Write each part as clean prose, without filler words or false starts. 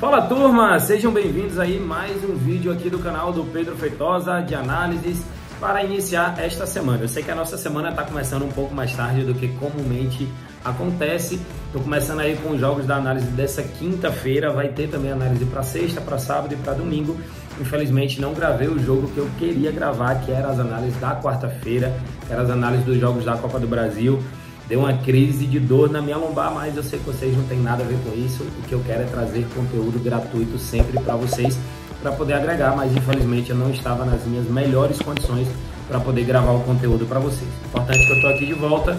Fala turma, sejam bem-vindos aí mais um vídeo aqui do canal do Pedro Feitosa de análises para iniciar esta semana. Eu sei que a nossa semana está começando um pouco mais tarde do que comumente acontece. Estou começando aí com os jogos da análise dessa quinta-feira, vai ter também análise para sexta, para sábado e para domingo. Infelizmente não gravei o jogo que eu queria gravar, que era as análises da quarta-feira, que eram as análises dos jogos da Copa do Brasil. Deu uma crise de dor na minha lombar, mas eu sei que vocês não tem nada a ver com isso. O que eu quero é trazer conteúdo gratuito sempre para vocês, para poder agregar, mas infelizmente eu não estava nas minhas melhores condições para poder gravar o conteúdo para vocês. Importante que eu estou aqui de volta.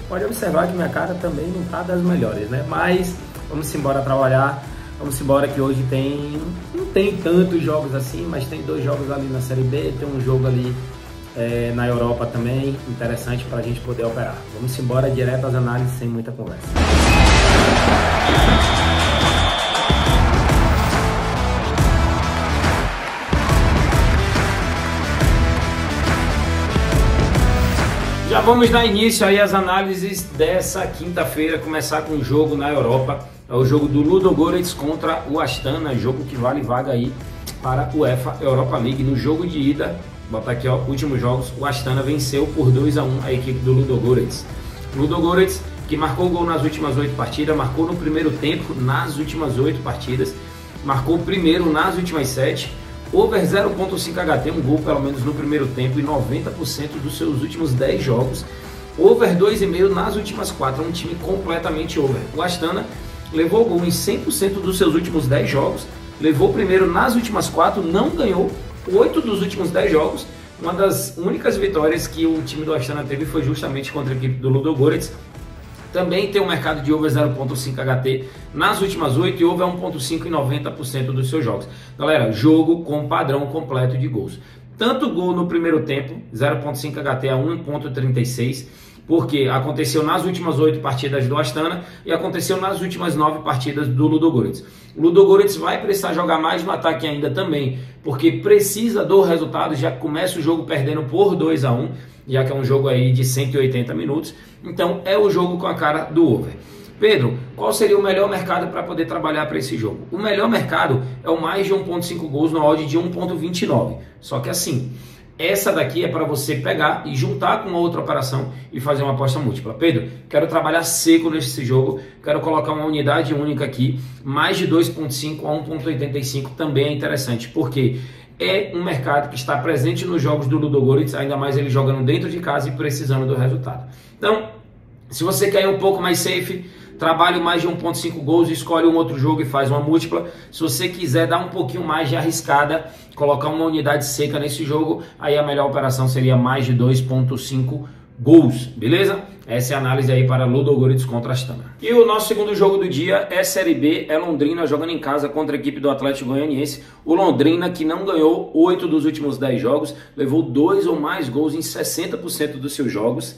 Pode observar que minha cara também não está das melhores, né? Mas vamos embora trabalhar. Vamos embora que hoje não tem tantos jogos assim, mas tem 2 jogos ali na Série B, tem um jogo ali na Europa também, interessante para a gente poder operar. Vamos embora direto às análises sem muita conversa. Já vamos dar início aí às análises dessa quinta-feira, começar com o jogo na Europa. É o jogo do Ludogorets contra o Astana, jogo que vale vaga aí para a UEFA Europa League. No jogo de ida, vou botar aqui ó, últimos jogos, o Astana venceu por 2-1 a equipe do Ludogorets. Ludogorets, que marcou gol nas últimas 8 partidas, marcou no primeiro tempo nas últimas 8 partidas, marcou o primeiro nas últimas 7, over 0.5 HT, um gol pelo menos no primeiro tempo e 90% dos seus últimos 10 jogos, over 2,5 nas últimas 4, é um time completamente over. O Astana levou gol em 100% dos seus últimos 10 jogos, levou o primeiro nas últimas 4, não ganhou 8 dos últimos 10 jogos. Uma das únicas vitórias que o time do Astana teve foi justamente contra a equipe do Ludogorets. Também tem um mercado de over 0.5 HT nas últimas 8 e over 1.5 em 90% dos seus jogos. Galera, jogo com padrão completo de gols. Tanto gol no primeiro tempo, 0.5 HT a 1.36, porque aconteceu nas últimas 8 partidas do Astana e aconteceu nas últimas 9 partidas do Ludogorets. O Ludogorets vai precisar jogar mais no ataque ainda também, porque precisa do resultado, já começa o jogo perdendo por 2-1, já que é um jogo aí de 180 minutos, então é o jogo com a cara do over. Pedro, qual seria o melhor mercado para poder trabalhar para esse jogo? O melhor mercado é o mais de 1.5 gols no odd de 1.29, só que assim, essa daqui é para você pegar e juntar com uma outra operação e fazer uma aposta múltipla. Pedro, quero trabalhar seco nesse jogo, quero colocar uma unidade única aqui, mais de 2.5 a 1.85 também é interessante, porque é um mercado que está presente nos jogos do Ludogorets, ainda mais ele jogando dentro de casa e precisando do resultado. Então, se você quer ir um pouco mais safe, trabalhe mais de 1.5 gols, escolhe um outro jogo e faz uma múltipla. Se você quiser dar um pouquinho mais de arriscada, colocar uma unidade seca nesse jogo, aí a melhor operação seria mais de 2.5 gols, beleza? Essa é a análise aí para Ludogorets contra Astana. E o nosso segundo jogo do dia é Série B, é Londrina jogando em casa contra a equipe do Atlético Goianiense. O Londrina, que não ganhou 8 dos últimos 10 jogos, levou 2 ou mais gols em 60% dos seus jogos.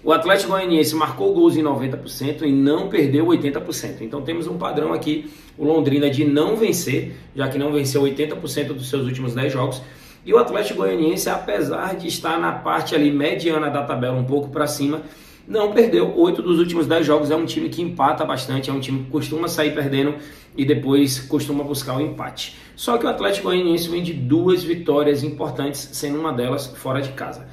O Atlético Goianiense marcou gols em 90% e não perdeu 80%. Então temos um padrão aqui, o Londrina de não vencer, já que não venceu 80% dos seus últimos 10 jogos. E o Atlético Goianiense, apesar de estar na parte ali mediana da tabela, um pouco para cima, não perdeu 8 dos últimos 10 jogos. É um time que empata bastante, é um time que costuma sair perdendo e depois costuma buscar o empate. Só que o Atlético Goianiense vem de 2 vitórias importantes, sendo uma delas fora de casa.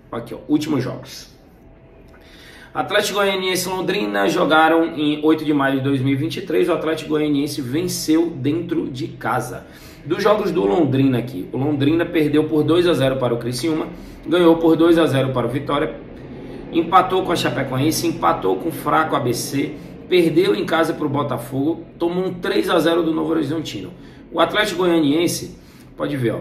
Aqui, ó, últimos jogos. Atlético Goianiense e Londrina jogaram em 8 de maio de 2023. O Atlético Goianiense venceu dentro de casa. Dos jogos do Londrina aqui, o Londrina perdeu por 2-0 para o Criciúma, ganhou por 2-0 para o Vitória, empatou com a Chapecoense, empatou com o fraco ABC, perdeu em casa para o Botafogo, tomou um 3-0 do Novo Horizontino. O Atlético Goianiense, pode ver, ó,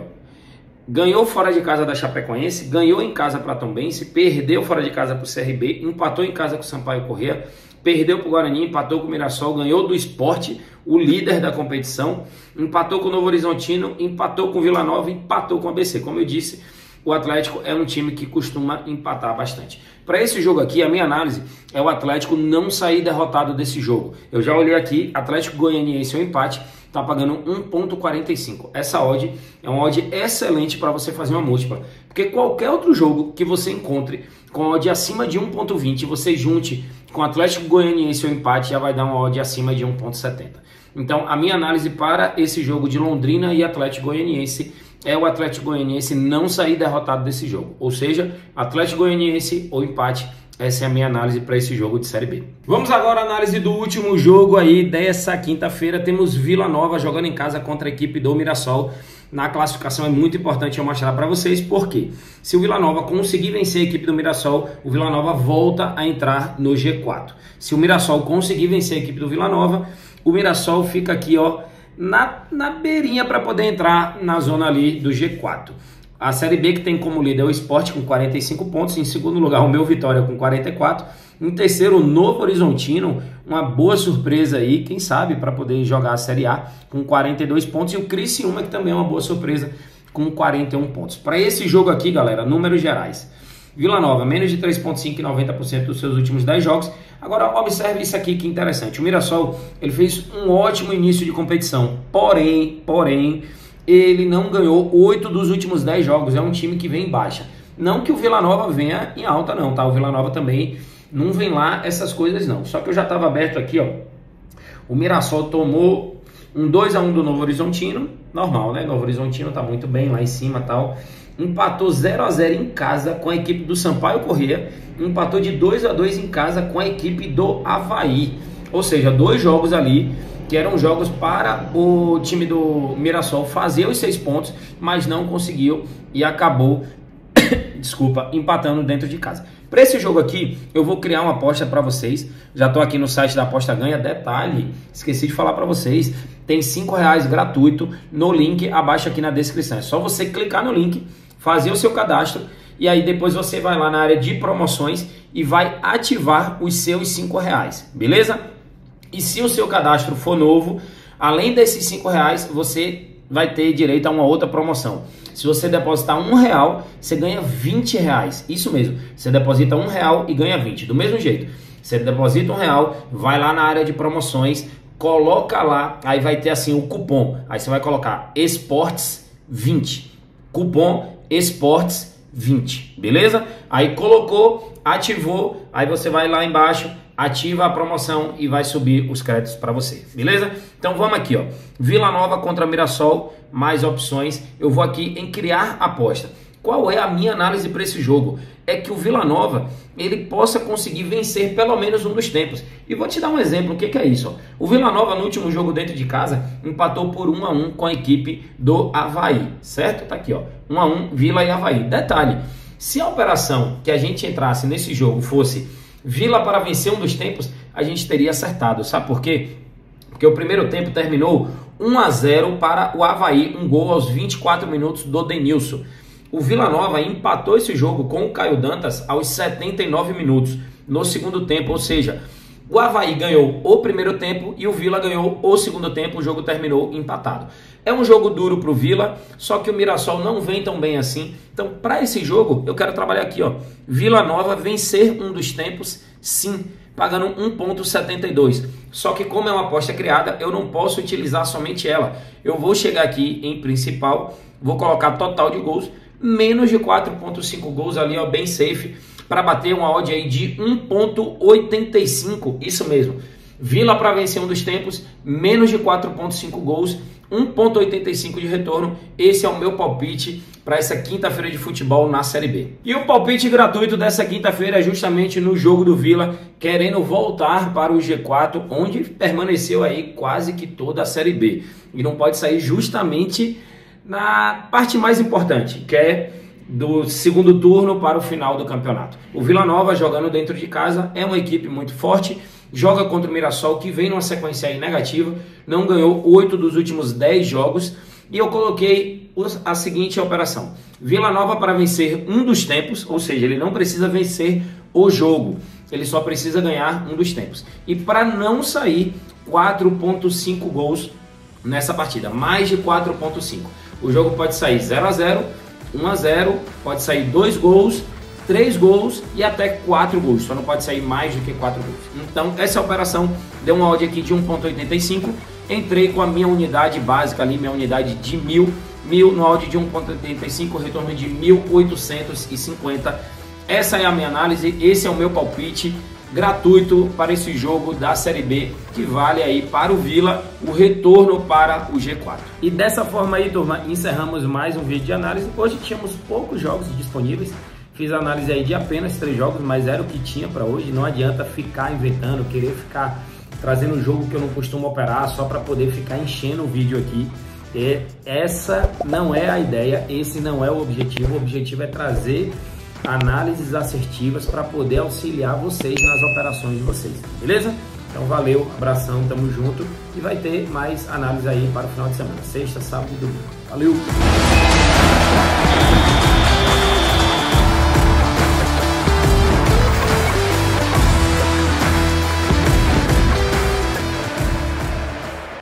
ganhou fora de casa da Chapecoense, ganhou em casa para a Tombense, perdeu fora de casa para o CRB, empatou em casa com o Sampaio Corrêa, perdeu para o Guarani, empatou com o Mirassol, ganhou do Sport, o líder da competição, empatou com o Novo Horizontino, empatou com o Vila Nova, empatou com o ABC. Como eu disse, o Atlético é um time que costuma empatar bastante. Para esse jogo aqui, a minha análise é o Atlético não sair derrotado desse jogo. Eu já olhei aqui, Atlético Goianiense é um empate, está pagando 1.45. Essa odd é uma odd excelente para você fazer uma múltipla, porque qualquer outro jogo que você encontre com odd acima de 1.20, você junte com Atlético Goianiense o empate, já vai dar uma odd acima de 1.70. Então a minha análise para esse jogo de Londrina e Atlético Goianiense é o Atlético Goianiense não sair derrotado desse jogo, ou seja, Atlético Goianiense ou empate. Essa é a minha análise para esse jogo de Série B. Vamos agora à análise do último jogo aí dessa quinta-feira. Temos Vila Nova jogando em casa contra a equipe do Mirassol. Na classificação é muito importante eu mostrar para vocês, porque se o Vila Nova conseguir vencer a equipe do Mirassol, o Vila Nova volta a entrar no G4. Se o Mirassol conseguir vencer a equipe do Vila Nova, o Mirassol fica aqui ó, na beirinha para poder entrar na zona ali do G4. A Série B que tem como líder o Sport com 45 pontos, em segundo lugar o Meu Vitória com 44, em terceiro o Novo Horizontino, uma boa surpresa aí, quem sabe, para poder jogar a Série A com 42 pontos, e o Criciúma que também é uma boa surpresa com 41 pontos. Para esse jogo aqui, galera, números gerais. Vila Nova, menos de 3,5 e 90% dos seus últimos 10 jogos. Agora, observe isso aqui que interessante. O Mirassol, ele fez um ótimo início de competição, porém, ele não ganhou 8 dos últimos 10 jogos. É um time que vem em baixa. Não que o Vila Nova venha em alta não, tá? O Vila Nova também não vem lá essas coisas não. Só que eu já estava aberto aqui, ó. O Mirassol tomou um 2-1 do Novo Horizontino. Normal, né? Novo Horizontino tá muito bem lá em cima e tal. Empatou 0-0 em casa com a equipe do Sampaio Corrêa. Empatou de 2-2 em casa com a equipe do Avaí. Ou seja, 2 jogos ali que eram jogos para o time do Mirassol fazer os 6 pontos, mas não conseguiu e acabou, desculpa, empatando dentro de casa. Para esse jogo aqui, eu vou criar uma aposta para vocês. Já estou aqui no site da Aposta Ganha. Detalhe, esqueci de falar para vocês, tem R$5 gratuito no link abaixo aqui na descrição. É só você clicar no link, fazer o seu cadastro e aí depois você vai lá na área de promoções e vai ativar os seus R$5, beleza? E se o seu cadastro for novo, além desses R$5, você vai ter direito a uma outra promoção. Se você depositar R$1, você ganha R$20. Isso mesmo, você deposita R$1 e ganha 20. Do mesmo jeito, você deposita R$1, vai lá na área de promoções, coloca lá, aí vai ter assim o cupom. Aí você vai colocar Esportes 20. Cupom Esportes 20, beleza? Aí colocou, ativou, aí você vai lá embaixo, ativa a promoção e vai subir os créditos para você, beleza? Então vamos aqui, ó. Vila Nova contra Mirassol, mais opções. Eu vou aqui em criar aposta. Qual é a minha análise para esse jogo? É que o Vila Nova, ele possa conseguir vencer pelo menos um dos tempos. E vou te dar um exemplo, o que é isso? Ó. O Vila Nova no último jogo dentro de casa empatou por 1-1 com a equipe do Avaí, certo? Tá aqui, ó. 1-1 Vila e Avaí. Detalhe, se a operação que a gente entrasse nesse jogo fosse Vila para vencer um dos tempos, a gente teria acertado. Sabe por quê? Porque o primeiro tempo terminou 1-0 para o Avaí, um gol aos 24 minutos do Denilson. O Vila Nova empatou esse jogo com o Caio Dantas aos 79 minutos no segundo tempo, ou seja, o Avaí ganhou o primeiro tempo e o Vila ganhou o segundo tempo, o jogo terminou empatado. É um jogo duro para o Vila, só que o Mirassol não vem tão bem assim. Então, para esse jogo, eu quero trabalhar aqui, ó. Vila Nova vencer um dos tempos, sim, pagando 1,72. Só que como é uma aposta criada, eu não posso utilizar somente ela. Eu vou chegar aqui em principal, vou colocar total de gols, menos de 4,5 gols ali, ó, bem safe, para bater uma odd aí de 1,85. Isso mesmo. Vila para vencer um dos tempos, menos de 4,5 gols, 1,85 de retorno. Esse é o meu palpite para essa quinta-feira de futebol na Série B. E o palpite gratuito dessa quinta-feira é justamente no jogo do Vila, querendo voltar para o G4, onde permaneceu aí quase que toda a Série B. E não pode sair justamente na parte mais importante, que é do segundo turno para o final do campeonato. O Vila Nova, jogando dentro de casa, é uma equipe muito forte, joga contra o Mirassol, que vem numa sequência aí negativa, não ganhou 8 dos últimos 10 jogos, e eu coloquei a seguinte operação: Vila Nova para vencer um dos tempos, ou seja, ele não precisa vencer o jogo, ele só precisa ganhar um dos tempos. E para não sair 4,5 gols nessa partida, mais de 4,5. O jogo pode sair 0-0, 1-0, pode sair 2 gols, 3 gols e até 4 gols. Só não pode sair mais do que 4 gols. Então, essa operação deu uma odd aqui de 1,85. Entrei com a minha unidade básica ali, minha unidade de 1000 no odd de 1,85, retorno de 1.850. Essa é a minha análise, esse é o meu palpite. gratuito para esse jogo da Série B, que vale aí para o Vila o retorno para o G4. E dessa forma aí, turma, encerramos mais um vídeo de análise. Hoje tínhamos poucos jogos disponíveis, fiz análise aí de apenas 3 jogos, mas era o que tinha para hoje. Não adianta ficar inventando, querer ficar trazendo um jogo que eu não costumo operar só para poder ficar enchendo o vídeo aqui. Essa não é a ideia, esse não é o objetivo é trazer análises assertivas para poder auxiliar vocês nas operações de vocês, beleza? Então valeu, abração, tamo junto e vai ter mais análise aí para o final de semana, sexta, sábado e domingo. Valeu!